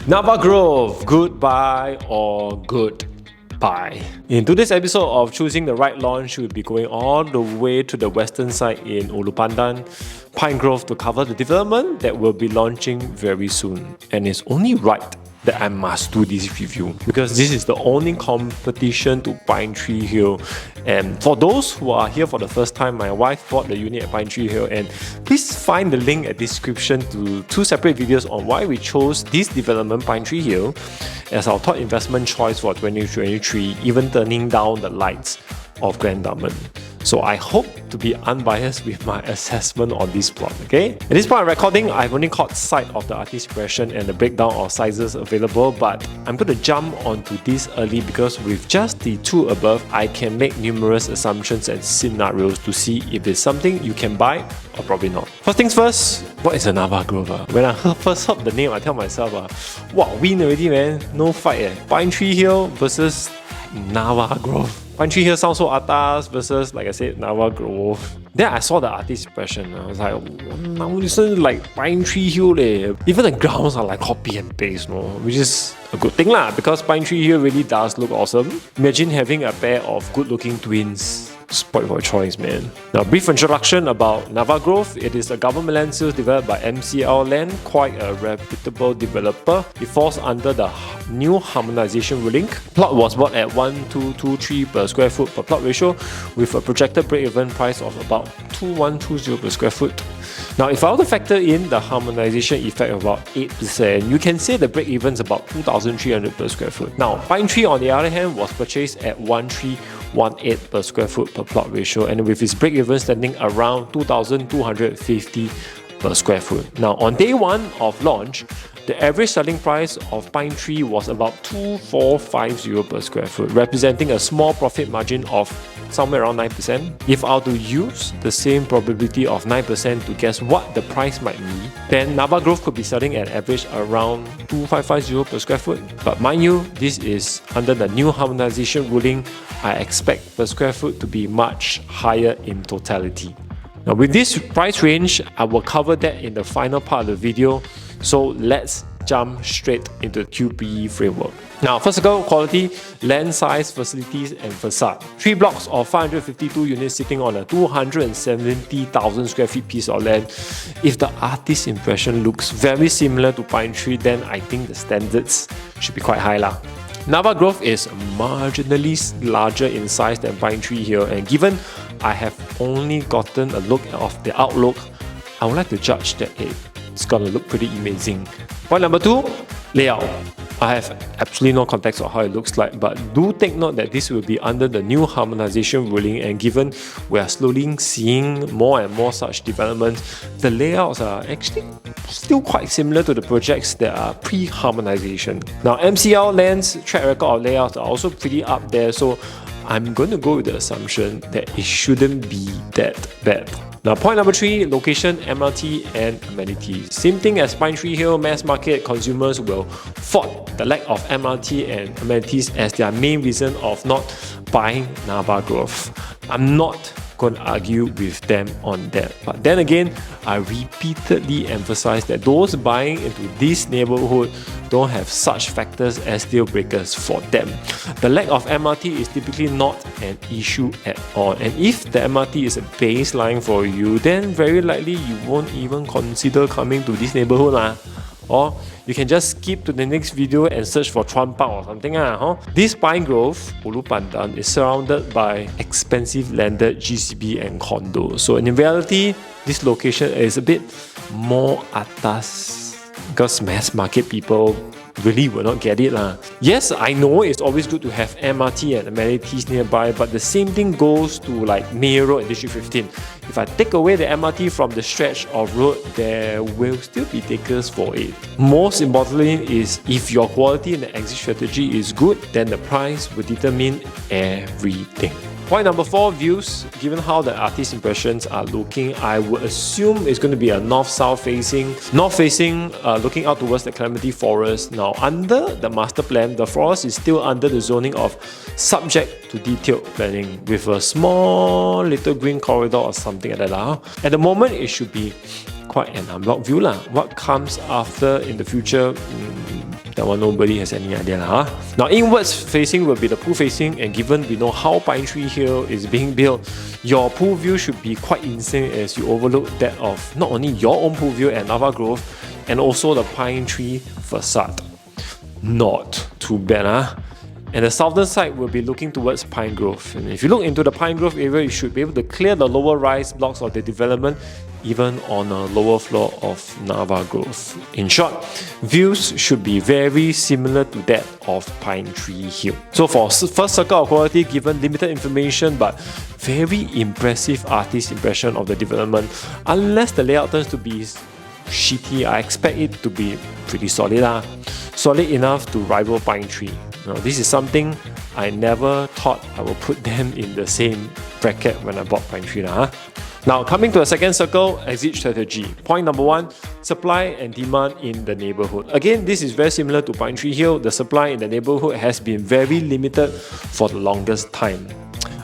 Nava Grove, goodbye or goodbye. In today's episode of Choosing the Right Launch, we'll be going all the way to the western side in Ulu Pandan, Pine Grove, to cover the development that will be launching very soon. And it's only right that I must do this review because this is the only competition to Pinetree Hill. And for those who are here for the first time, my wife bought the unit at Pinetree Hill, and please find the link at description to 2 separate videos on why we chose this development, Pinetree Hill, as our top investment choice for 2023, even turning down the lights of Grand Dunman. So I hope to be unbiased with my assessment on this plot, okay? At this point of recording, I've only caught sight of the artist impression and the breakdown of sizes available, but I'm going to jump onto this early because with just the 2 above, I can make numerous assumptions and scenarios to see if it's something you can buy or probably not. First things first, what is a Nava Grove? When I first heard the name, I tell myself, wow, win already, man. No fight. Pinetree Hill versus Nava Grove. Pinetree Hill sounds so atas versus, like I said, Nava Grove. Then I saw the artist impression. I was like, now this is like Pinetree Hill leh. Even the grounds are like copy and paste, no? Which is a good thing lah, because Pinetree Hill really does look awesome. Imagine having a pair of good-looking twins. Spoiled for choice, man. Now, brief introduction about Nava Grove. It is a government land sales developed by MCL Land, quite a reputable developer. It falls under the new harmonization ruling. Plot was bought at 1,223 per square foot per plot ratio, with a projected break-even price of about 2,120 per square foot. Now, if I were to factor in the harmonization effect of about 8%, you can say the break-even is about 2,300 per square foot. Now, Pinetree, on the other hand, was purchased at 1,318 per square foot per plot ratio, and with its break-even standing around 2,250 per square foot. Now, on day 1 of launch, the average selling price of Pinetree was about 2,450 per square foot, representing a small profit margin of somewhere around 9%. If I were to use the same probability of 9% to guess what the price might be, then Nava Grove could be selling at average around 2,550 per square foot. But mind you, this is under the new harmonization ruling. I expect per square foot to be much higher in totality. Now, with this price range, I will cover that in the final part of the video. So let's jump straight into the QPE framework. Now, first of all, quality, land size, facilities, and facade. 3 blocks of 552 units sitting on a 270,000 square feet piece of land. If the artist's impression looks very similar to Pinetree, then I think the standards should be quite high lah. Nava Grove is marginally larger in size than Pinetree Hill, and given I have only gotten a look of the outlook, I would like to judge that it's gonna look pretty amazing. Point number 2, layout. I have absolutely no context of how it looks like, but do take note that this will be under the new harmonization ruling, and given we are slowly seeing more and more such developments, the layouts are actually still quite similar to the projects that are pre-harmonization. Now, MCL Land's track record of layouts are also pretty up there, so I'm going to go with the assumption that it shouldn't be that bad. Now, point number 3, location, MRT, and amenities. Same thing as Pinetree Hill, mass market consumers will fault the lack of MRT and amenities as their main reason of not buying Nava Grove. I'm not going to argue with them on that. But then again, I repeatedly emphasize that those buying into this neighborhood don't have such factors as deal breakers for them. The lack of MRT is typically not an issue at all, and if the MRT is a baseline for you, then very likely you won't even consider coming to this neighborhood lah. Or you can just skip to the next video and search for Chuan Park or something. This Pine Grove, Ulu Pandan, is surrounded by expensive landed GCB and condos. So in reality, this location is a bit more atas because mass market people really will not get it lah. Yes, I know it's always good to have MRT and amenities nearby, but the same thing goes to like Mayor Road and District 15. If I take away the MRT from the stretch of road, there will still be takers for it. Most importantly is if your quality and the exit strategy is good, then the price will determine everything. Point number 4, views. Given how the artist impressions are looking, I would assume it's going to be a north-south facing. North facing, looking out towards the Clementi Forest. Now, under the master plan, the forest is still under the zoning of subject to detailed planning with a small little green corridor or something like that. At the moment, it should be quite an unblocked view. What comes after in the future, that one nobody has any idea. Now, inwards facing will be the pool facing, and given we know how Pinetree Hill is being built, your pool view should be quite insane as you overlook that of not only your own pool view at Nava Grove and also the pine tree facade. Not too bad, And the southern side will be looking towards Pine Grove. And if you look into the Pine Grove area, you should be able to clear the lower rise blocks of the development even on a lower floor of Nava Grove. In short, views should be very similar to that of Pinetree Hill. So for first circle of quality, given limited information but very impressive artist impression of the development, unless the layout turns to be shitty, I expect it to be pretty solid. Solid enough to rival Pinetree. Now, this is something I never thought I would put them in the same bracket when I bought Pinetree. Now, coming to the second circle, exit strategy. Point number 1, supply and demand in the neighborhood. Again, this is very similar to Pinetree Hill. The supply in the neighborhood has been very limited for the longest time.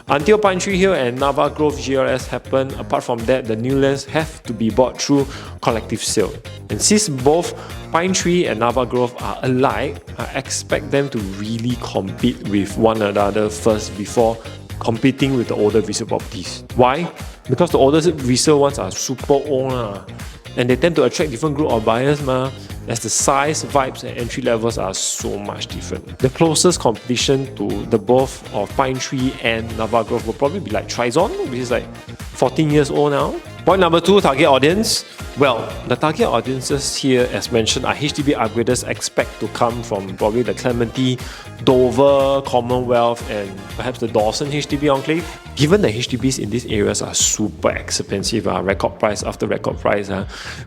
Until Pinetree Hill and Nava Grove GRS happen, apart from that, the new lands have to be bought through collective sale. And since both Pinetree and Nava Grove are alike, I expect them to really compete with one another first before competing with the older resale properties. Why? Because the older resale ones are super old and they tend to attract different group of buyers as the size, vibes and entry levels are so much different. The closest competition to the both of Pinetree and Nava Grove will probably be like Trizon, which is like 14 years old now. Point number 2, target audience. Well, the target audiences here, as mentioned, are HDB upgraders expect to come from probably the Clementi, Dover, Commonwealth and perhaps the Dawson HDB enclave. Given the HDBs in these areas are super expensive, record price after record price,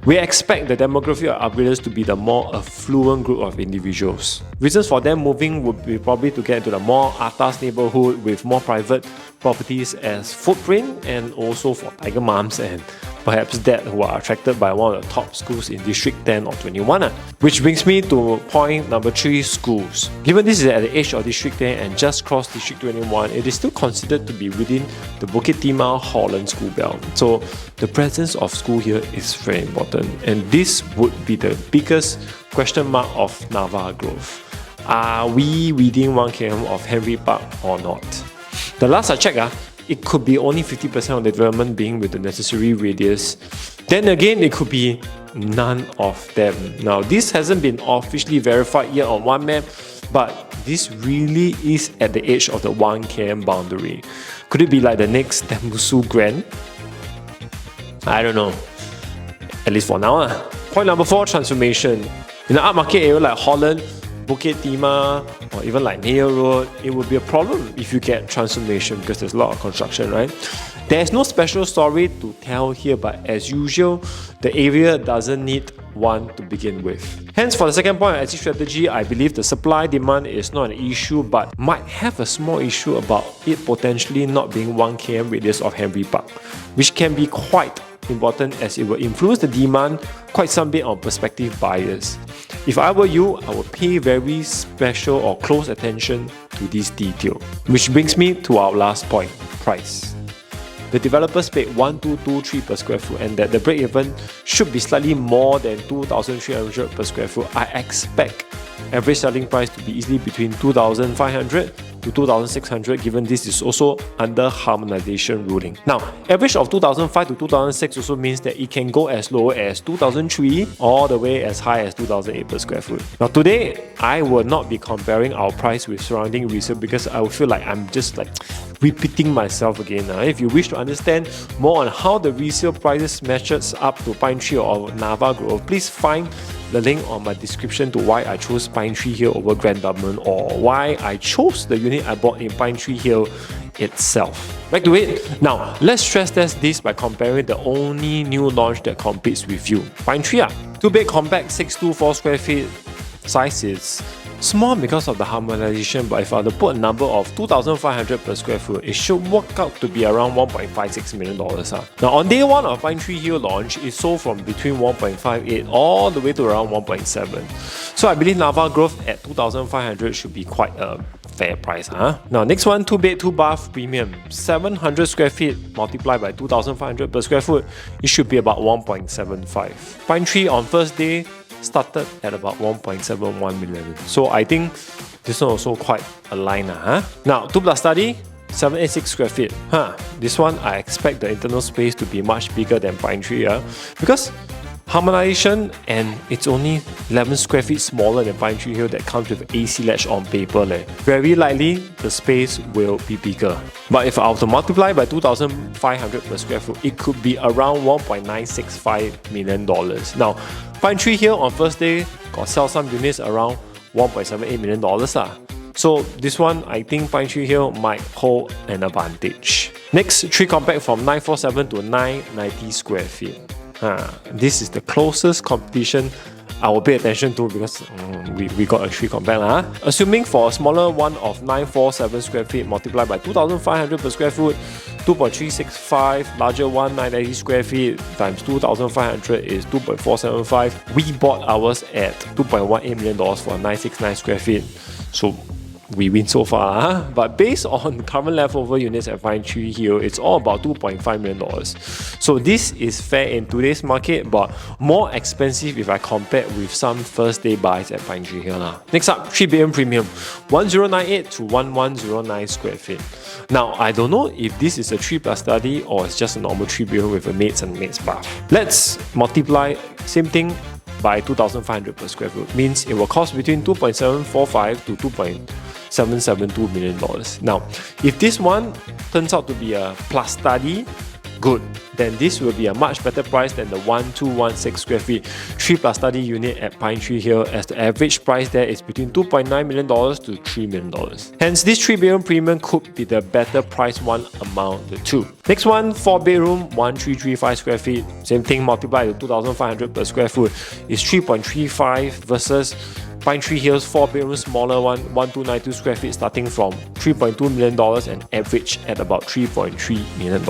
we expect the demographic of upgraders to be the more affluent group of individuals. Reasons for them moving would be probably to get into the more atas neighborhood with more private properties as footprint, and also for tiger moms and perhaps dad who are attracted by one of the top schools in District 10 or 21. Which brings me to point number 3, schools. Given this is at the edge of District 10 and just crossed District 21, it is still considered to be within the Bukit Timah Holland school belt. So the presence of school here is very important, and this would be the biggest question mark of Nava Grove. Are we within 1 km of Henry Park or not? The last I checked, it could be only 50% of the development being with the necessary radius. Then again, it could be none of them. Now, this hasn't been officially verified yet on one map, but this really is at the edge of the 1 km boundary. Could it be like the next Tembusu Grand? I don't know. At least for now. Point number 4, transformation. In the upmarket area like Holland, Bukit Timah, or even like Neil Road, it would be a problem if you get transformation because there's a lot of construction, right? There's no special story to tell here, but as usual, the area doesn't need one to begin with. Hence, for the second point of exit strategy, I believe the supply demand is not an issue, but might have a small issue about it potentially not being 1 km radius of Henry Park, which can be quite important as it will influence the demand quite some bit on prospective buyers. If I were you, I would pay very special or close attention to this detail. Which brings me to our last point, price. The developers paid 1,223 per square foot, and that the break-even should be slightly more than 2,300 per square foot. I expect average selling price to be easily between 2,500 to 2,600, given this is also under harmonization ruling. Now, average of 2,005 to 2,006 also means that it can go as low as 2,003 all the way as high as 2,008 per square foot. Now, today, I will not be comparing our price with surrounding resale because I will feel like I'm just like repeating myself again. If you wish to understand more on how the resale prices matches up to Pinetree or Nava Grove, please find the link on my description to why I chose Pinetree Hill over Grand Dunman, or why I chose the unit I bought in Pinetree Hill itself. Back to it. Now, let's stress test this by comparing the only new launch that competes with you, Pinetree. 2-bed compact 624 square feet size is Small because of the harmonization, but if I were to put a number of 2,500 per square foot, it should work out to be around $1.56 million. Now, on day 1 of Pinetree Hill launch, it sold from between 1.58 all the way to around 1.7. So I believe Nava Grove at 2,500 should be quite a fair price. Now, next one, 2-bed, 2-bath premium. 700 square feet multiplied by 2,500 per square foot, it should be about 1.75. Pinetree on first day started at about 1.71 million. So I think this one also quite aligned. Now, 2+ study, 786 square feet. This one I expect the internal space to be much bigger than Pinetree, because harmonization, and it's only 11 square feet smaller than Pinetree Hill that comes with AC latch on paper. Very likely the space will be bigger. But if I were to multiply by 2,500 per square foot, it could be around $1.965 million. Now, Pinetree Hill on first day got sell some units around $1.78 million. So this one, I think Pinetree Hill might hold an advantage. Next, 3 compact from 947 to 990 square feet. This is the closest competition I will pay attention to because we got a 3 compact. Assuming for a smaller one of 947 square feet multiplied by 2,500 per square foot, 2.365, larger one 990 square feet times 2,500 is 2.475. We bought ours at $2.18 million for 969 square feet. So we win so far, but based on current leftover units at Pinetree Hill, it's all about $2.5 million. So this is fair in today's market, but more expensive if I compare with some first day buys at Pinetree Hill. Next up, 3-bedroom premium, 1098 to 1109 square feet. Now, I don't know if this is a 3+ study or it's just a normal 3-bedroom with a maids and maids bath. Let's multiply same thing by 2,500 per square foot. Means it will cost between $2.745 to $2.772 million. Now, if this one turns out to be a plus study, good, then this will be a much better price than the 1216 square feet 3+ study unit at Pinetree Hill, as the average price there is between $2.9 million to $3 million. Hence, this 3-bedroom premium could be the better price one among the two. Next one, 4-bedroom, 1335 square feet. Same thing multiplied to 2,500 per square foot is 3.35 versus Pinetree Hill's 4-bedroom smaller one, 1292 square feet, starting from $3.2 million and average at about $3.3 million.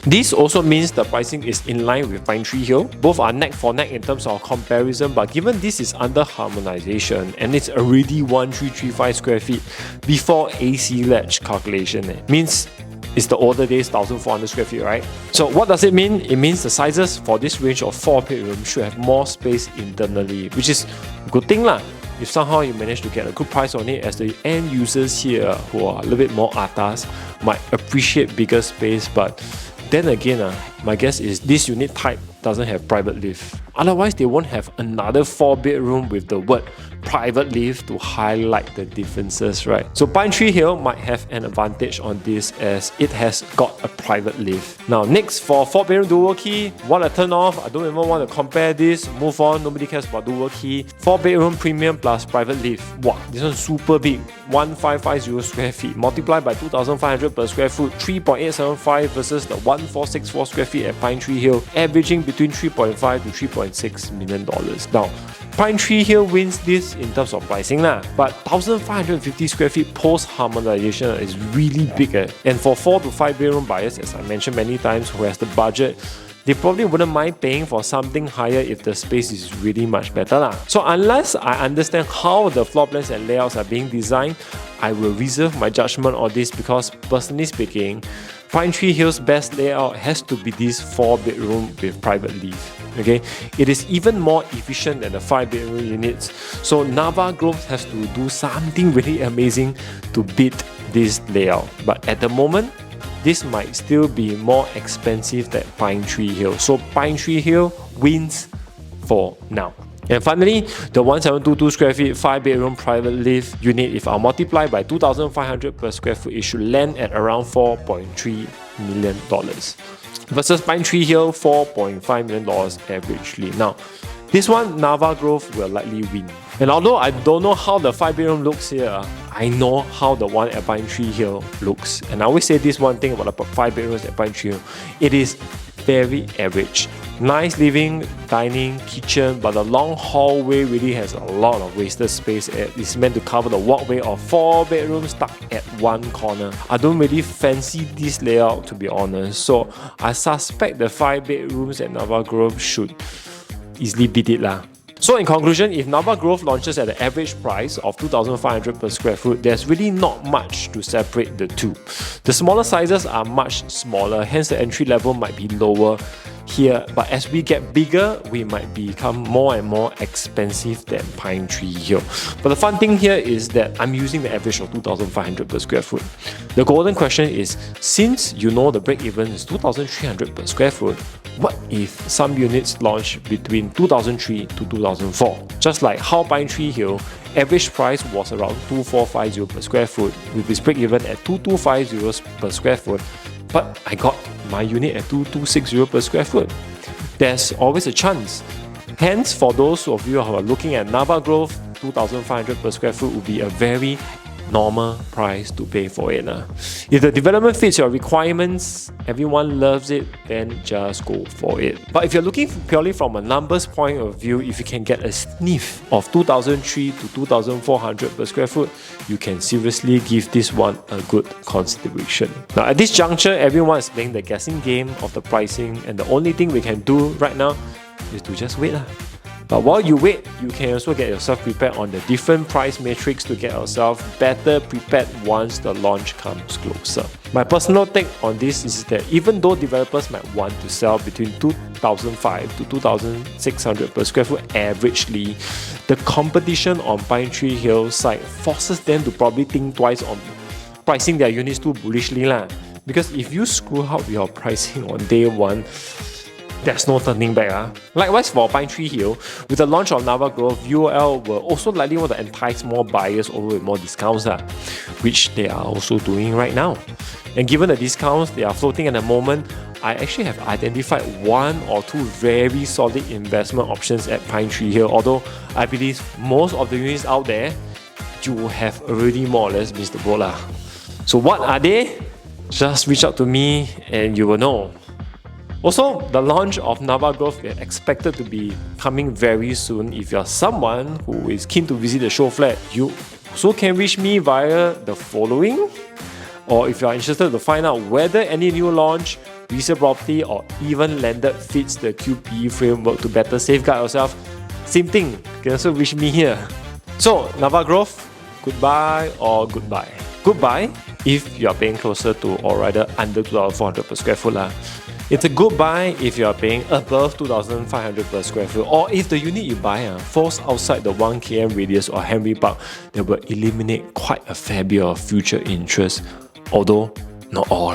This also means the pricing is in line with Pinetree Hill. Both are neck for neck in terms of comparison, but given this is under harmonization and it's already 1335 square feet before AC latch calculation, means it's the older days 1,400 square feet, right? So what does it mean? It means the sizes for this range of 4-bedroom should have more space internally, which is a good thing lah. If somehow you manage to get a good price on it, as the end users here who are a little bit more atas might appreciate bigger space, but then again, my guess is this unit type doesn't have private lift. Otherwise, they won't have another 4-bedroom with the word private lift to highlight the differences, right? So Pinetree Hill might have an advantage on this as it has got a private lift. Now, next for 4-bedroom dual key, what a turn off. I don't even want to compare this. Move on, nobody cares about dual key. 4-bedroom premium plus private lift. Wow, this one's super big. 1550 square feet multiplied by 2,500 per square foot, 3.875 versus the 1464 square feet at Pinetree Hill, averaging between $3.5 to $3.6 million. Now, Pinetree Hill wins this in terms of pricing, but 1,550 square feet post-harmonization is really big. And for 4 to 5-bedroom buyers, as I mentioned many times, who has the budget, they probably wouldn't mind paying for something higher if the space is really much better. So unless I understand how the floor plans and layouts are being designed, I will reserve my judgment on this, because personally speaking, Pinetree Hill's best layout has to be this 4-bedroom with private lift. Okay, it is even more efficient than the 5-bedroom units. So Nava Grove has to do something really amazing to beat this layout. But at the moment, this might still be more expensive than Pinetree Hill. So Pinetree Hill wins for now. And finally, the 1722 square feet 5-bedroom private lift unit, if I multiply by 2,500 per square foot, it should land at around $4.3 million. Versus Pinetree Hill, $4.5 million averagely. Now, this one, Nava Grove will likely win. And although I don't know how the 5-bedroom looks here, I know how the one at Pinetree Hill looks. And I always say this one thing about the 5 bedrooms at Pinetree Hill. It is very average. Nice living, dining, kitchen, but the long hallway really has a lot of wasted space. It's meant to cover the walkway of 4 bedrooms stuck at one corner. I don't really fancy this layout, to be honest, so I suspect the 5 bedrooms at Nava Grove should easily beat it lah. So in conclusion, if Nava Grove launches at the average price of 2,500 per square foot, there's really not much to separate the two. The smaller sizes are much smaller, hence the entry level might be lower here, but as we get bigger, we might become more and more expensive than Pinetree Hill. But the fun thing here is that I'm using the average of 2,500 per square foot. The golden question is, since you know the break-even is 2,300 per square foot, what if some units launch between 2003 to 2004? Just like how Pinetree Hill average price was around 2,450 per square foot, with its break-even at 2,250 per square foot, but I got my unit at 2,260 per square foot. There's always a chance. Hence, for those of you who are looking at Nava Grove, 2,500 per square foot would be a very normal price to pay for it. If the development fits your requirements, everyone loves it, then just go for it. But if you're looking purely from a numbers point of view, if you can get a sniff of 2,003 to 2,400 per square foot, you can seriously give this one a good consideration. Now at this juncture, everyone is playing the guessing game of the pricing, and the only thing we can do right now is to just wait. But while you wait, you can also get yourself prepared on the different price matrix to get yourself better prepared once the launch comes closer. My personal take on this is that even though developers might want to sell between 2,500 to 2,600 per square foot averagely, the competition on Pinetree Hill side forces them to probably think twice on pricing their units too bullishly lah. Because if you screw up your pricing on day one, there's no turning back. Likewise for Pinetree Hill, with the launch of Nava Grove, UOL will also likely want to entice more buyers over with more discounts, which they are also doing right now. And given the discounts they are floating at the moment, I actually have identified 1 or 2 very solid investment options at Pinetree Hill, although I believe most of the units out there, you have already more or less missed the boat. So what are they? Just reach out to me and you will know. Also, the launch of Nava Grove is expected to be coming very soon. If you're someone who is keen to visit the show flat, you also can reach me via the following. Or if you're interested to find out whether any new launch, resale property, or even landed fits the QPE framework to better safeguard yourself, same thing, you can also reach me here. So, Nava Grove, goodbye or goodbye? Goodbye if you are paying closer to or rather under 2,400 per square foot. It's a good buy if you are paying above 2,500 per square foot, or if the unit you buy falls outside the 1 km radius or Henry Park, that will eliminate quite a fair bit of future interest, although not all.